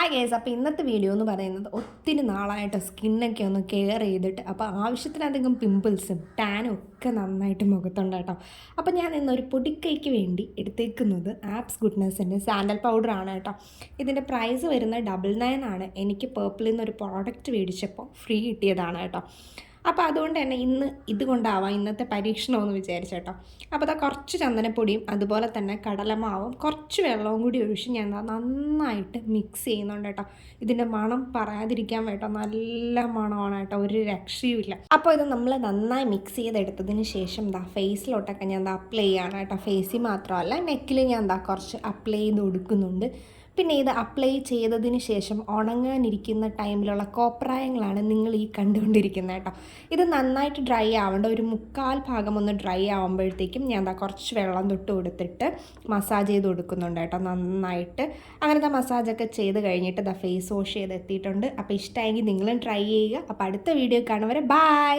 Hi guys, അപ്പോൾ ഇന്നത്തെ video എന്ന് പറയുന്നത് ഒത്തിരി നാളായിട്ട് സ്കിന്നൊക്കെ ഒന്ന് കെയർ ചെയ്തിട്ട് അപ്പോൾ ആവശ്യത്തിലധികം പിമ്പിൾസും ടാനും ഒക്കെ നന്നായിട്ട് മുഖത്തുണ്ട് കേട്ടോ. അപ്പോൾ ഞാൻ ഇന്നൊരു പൊടിക്കൈക്ക് വേണ്ടി എടുത്തേക്കുന്നത് ആപ്സ് ഗുഡ്നെസ്സിൻ്റെ സാൻഡൽ പൗഡറാണ് കേട്ടോ. ഇതിൻ്റെ പ്രൈസ് വരുന്നത് 99 ആണ്. എനിക്ക് പേർപ്പിളിൽ നിന്നൊരു പ്രോഡക്റ്റ് മേടിച്ചപ്പോൾ ഫ്രീ കിട്ടിയതാണ് കേട്ടോ. അപ്പോൾ അതുകൊണ്ട് തന്നെ ഇന്ന് ഇതുകൊണ്ടാവാം ഇന്നത്തെ പരീക്ഷണമെന്ന് വിചാരിച്ചു കേട്ടോ. അപ്പോൾ അതാ കുറച്ച് ചന്ദനപ്പൊടിയും അതുപോലെ തന്നെ കടലമാവും കുറച്ച് വെള്ളവും കൂടി ഒഴിച്ച് ഞാൻ നന്നായിട്ട് മിക്സ് ചെയ്യുന്നുണ്ട് കേട്ടോ. ഇതിൻ്റെ മണം പറയാതിരിക്കാൻ കേട്ടോ, നല്ല മണമാണ് കേട്ടോ, ഒരു രക്ഷയുമില്ല. അപ്പോൾ ഇത് നമ്മൾ നന്നായി മിക്സ് ചെയ്തെടുത്തതിന് ശേഷം ഫേസിലോട്ടൊക്കെ ഞാൻ അപ്ലൈ ചെയ്യാണ് കേട്ടോ. ഫേസിൽ മാത്രമല്ല നെക്കിൽ ഞാൻ കുറച്ച് അപ്ലൈ ചെയ്ത് കൊടുക്കുന്നുണ്ട്. പിന്നെ ഇത് അപ്ലൈ ചെയ്തതിന് ശേഷം ഉണങ്ങാനിരിക്കുന്ന ടൈമിലുള്ള കോപ്രായങ്ങളാണ് നിങ്ങൾ ഈ കണ്ടുകൊണ്ടിരിക്കുന്നത് കേട്ടോ. ഇത് നന്നായിട്ട് ഡ്രൈ ആവേണ്ട, ഒരു 1/4 ഭാഗം ഒന്ന് ഡ്രൈ ആകുമ്പോഴത്തേക്കും ഞാൻ കുറച്ച് വെള്ളം തൊട്ട് കൊടുത്തിട്ട് മസാജ് ചെയ്ത് കൊടുക്കുന്നുണ്ട് കേട്ടോ നന്നായിട്ട്. അങ്ങനത്തെ മസാജൊക്കെ ചെയ്ത് കഴിഞ്ഞിട്ട് ഫേസ് വാഷ് ചെയ്ത് എത്തിയിട്ടുണ്ട്. അപ്പോൾ ഇഷ്ടമായെങ്കിൽ നിങ്ങളും ട്രൈ ചെയ്യുക. അപ്പോൾ അടുത്ത വീഡിയോ കാണുവരെ ബൈ.